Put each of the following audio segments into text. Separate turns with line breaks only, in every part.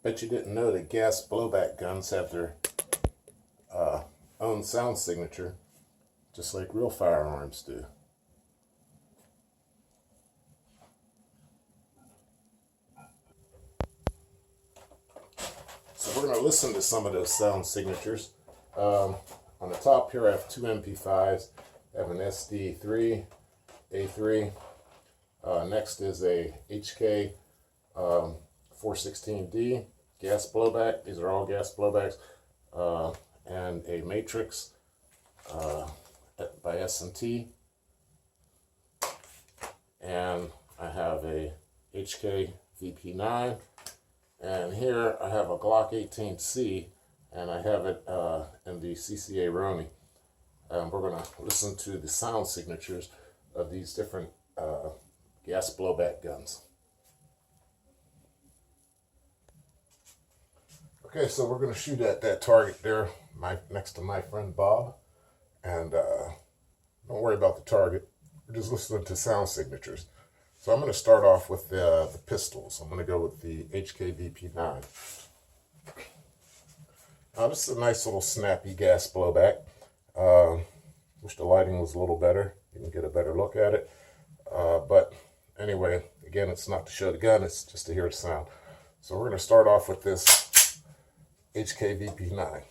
Bet you didn't know that gas blowback guns have their own sound signature, just like real firearms do. So we're going to listen to some of those sound signatures. On the top here I have two MP5s. I have an SD3, A3. Next is a HK 416D gas blowback. These are all gas blowbacks. And a Matrix by Snt. And I have a HK VP9. And here I have a Glock 18C, and I have it in the CCA Roni. We're going to listen to the sound signatures of these different gas blowback guns. Okay, so we're going to shoot at that target there next to my friend Bob. And don't worry about the target. We're just listening to sound signatures. So I'm going to start off with the pistols. I'm going to go with the HK VP9. This is a nice little snappy gas blowback. Wish the lighting was a little better. You can get a better look at it. But anyway, again, it's not to show the gun, it's just to hear the sound. So we're going to start off with this HK VP9.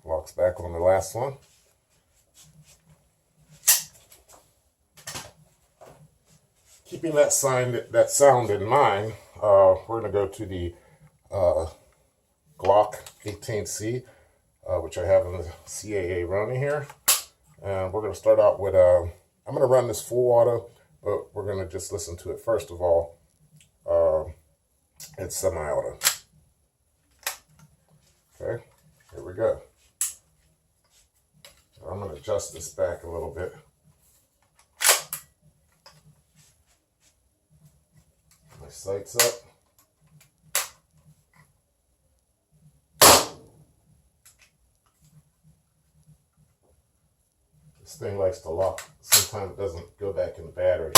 Locks back on the last one. Keeping that sound in mind, we're going to go to the Glock 18C, which I have in the CAA Roni here. And we're going to start out with, I'm going to run this full auto, but we're going to just listen to it first of all. It's semi-auto. Okay, here we go. So I'm going to adjust this back a little bit. My sights up. This thing likes to lock. Sometimes it doesn't go back in the battery.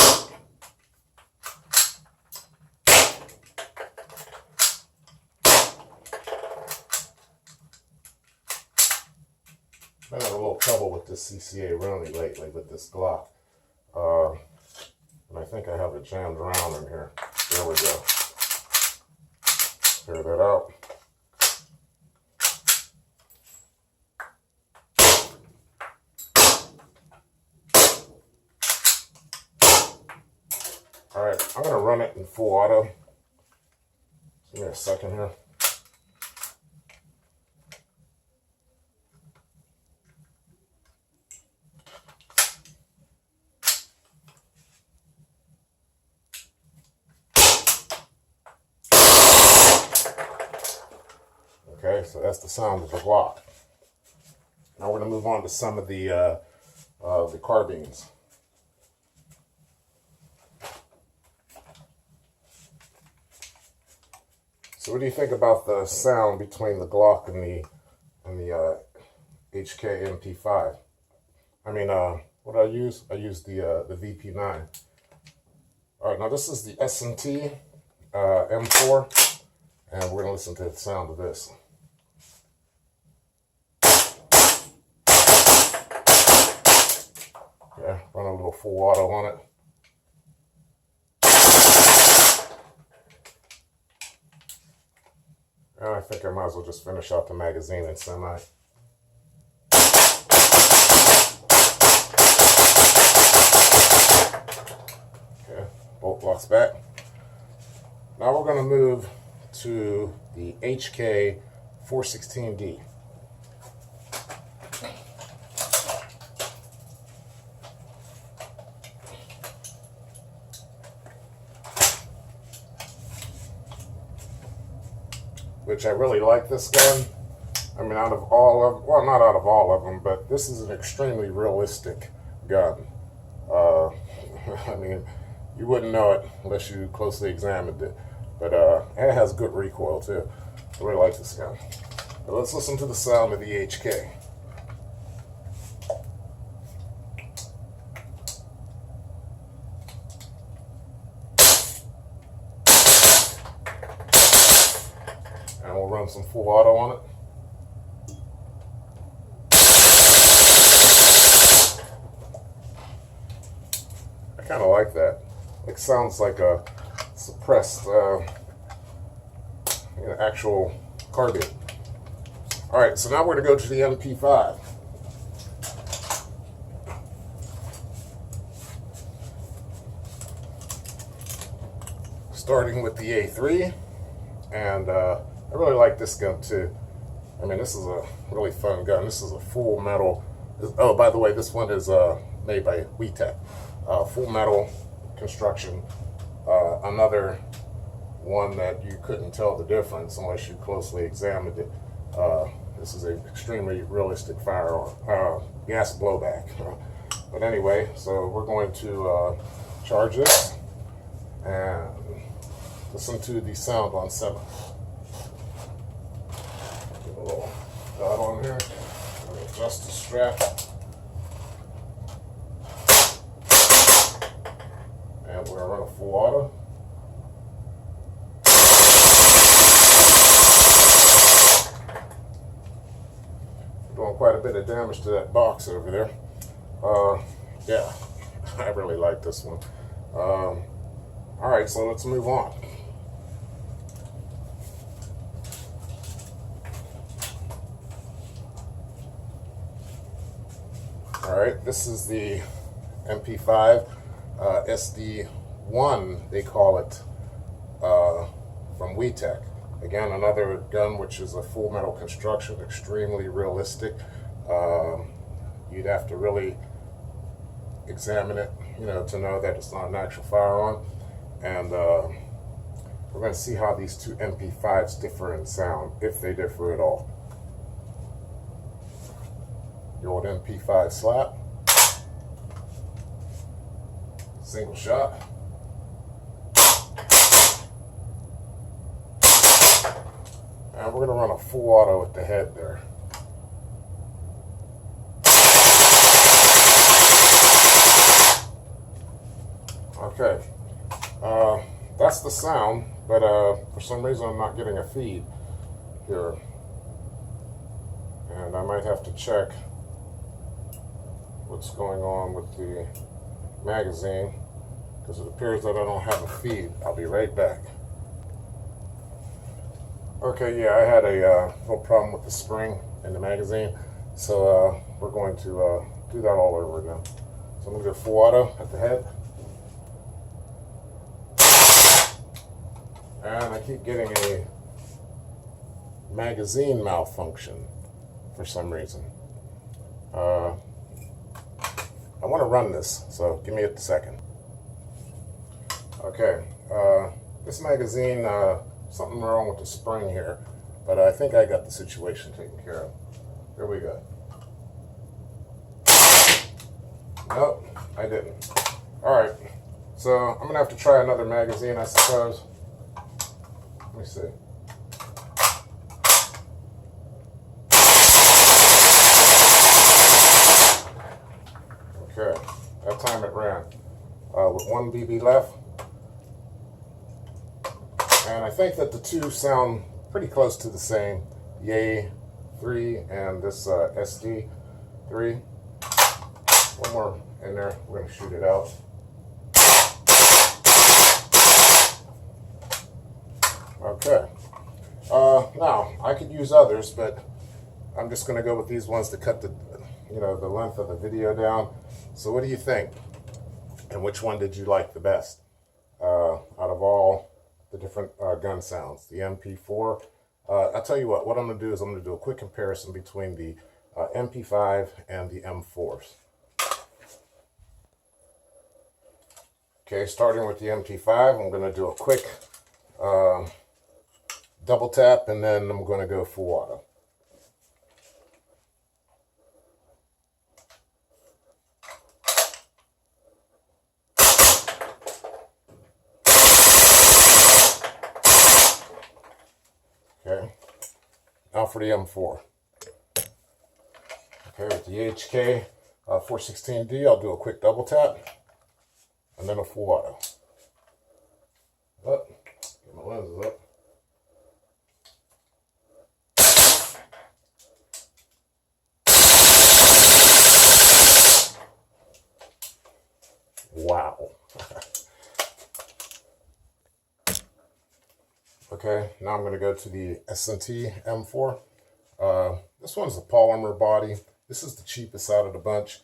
I've had a little trouble with this CCA Roni lately with this Glock. And I think I have it jammed around in here. There we go. Clear that out. Alright, I'm going to run it in full auto. Give me a second here. Okay, so that's the sound of the Glock. Now we're going to move on to some of the carbines. So what do you think about the sound between the Glock and the HK MP5? I mean, what I use? I use the VP9. All right, now this is the Snt M4, and we're going to listen to the sound of this. Okay, run a little full auto on it. And I think I might as well just finish out the magazine in semi. Okay, bolt locks back. Now we're going to move to the HK 416D. Which I really like this gun. I mean, out of all of, well, not out of all of them, but this is an extremely realistic gun. I mean, you wouldn't know it unless you closely examined it. But it has good recoil too. I really like this gun. But let's listen to the sound of the HK. And we'll run some full auto on it. I kind of like that. It sounds like a suppressed, actual carbine. All right, so now we're going to go to the MP5. Starting with the A3, and I really like this gun too. I mean, this is a really fun gun. This is a full metal. Oh, by the way, this one is made by WeTech. Full metal construction. Another one that you couldn't tell the difference unless you closely examined it. This is an extremely realistic firearm, gas blowback. But anyway, so we're going to charge this and listen to the sound on 7. Get a little dot on here. Adjust the strap. And we're going to run a full auto. Doing quite a bit of damage to that box over there. Yeah, I really like this one. Alright, so let's move on. Alright, this is the MP5 SD1, they call it, from WeTech. Again, another gun which is a full metal construction, extremely realistic. You'd have to really examine it, to know that it's not an actual firearm. And we're going to see how these two MP5s differ in sound, if they differ at all. The old MP5 slap. Single shot. And we're going to run a full auto at the head there. Okay. That's the sound, but for some reason I'm not getting a feed here. And I might have to check what's going on with the magazine, because it appears that I don't have a feed. I'll be right back. Okay, yeah, I had a little problem with the spring in the magazine, so we're going to do that all over again. So I'm going to go full auto at the head. And I keep getting a magazine malfunction for some reason. I want to run this, so give me a second. Okay, this magazine, something wrong with the spring here, but I think I got the situation taken care of. Here we go. Nope, I didn't. Alright, so I'm going to have to try another magazine, I suppose. Let me see. Okay, that time it ran. With 1 BB left. And I think that the two sound pretty close to the same. The A3 and this SD3. One more in there. We're going to shoot it out. Okay. Now, I could use others, but I'm just going to go with these ones to cut the length of the video down. So what do you think? And which one did you like the best out of all the different gun sounds? The MP4. I'll tell you what I'm going to do is I'm going to do a quick comparison between the MP5 and the M4s. Okay, starting with the MP5, I'm going to do a quick double tap, and then I'm going to go full auto. Okay, Now for the M4. Okay, with the HK 416D, I'll do a quick double tap and then a full auto. Up, get my lenses up. Wow. Okay, now I'm going to go to the Snt M4. This one's a polymer body. This is the cheapest out of the bunch,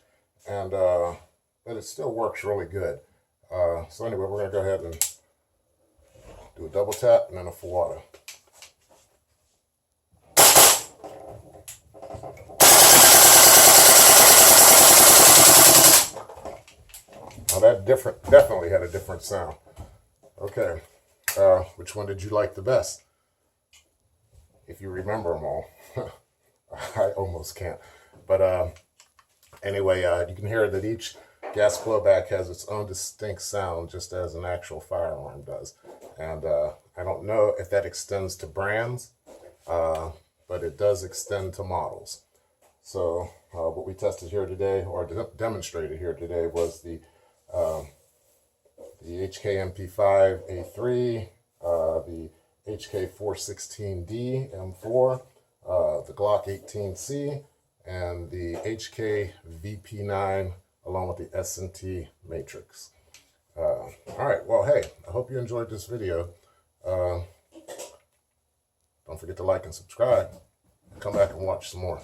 and but it still works really good. So anyway, we're going to go ahead and do a double tap and then a full auto. Now that definitely had a different sound. Okay, which one did you like the best? If you remember them all. I almost can't. But anyway, you can hear that each gas blowback has its own distinct sound, just as an actual firearm does. And I don't know if that extends to brands, but it does extend to models. So what we tested here today, or demonstrated here today, was the HK MP5A3, the HK 416D M4, the Glock 18C, and the HK VP9, along with the Snt Matrix. All right, well, hey, I hope you enjoyed this video. Don't forget to like and subscribe. Come back and watch some more.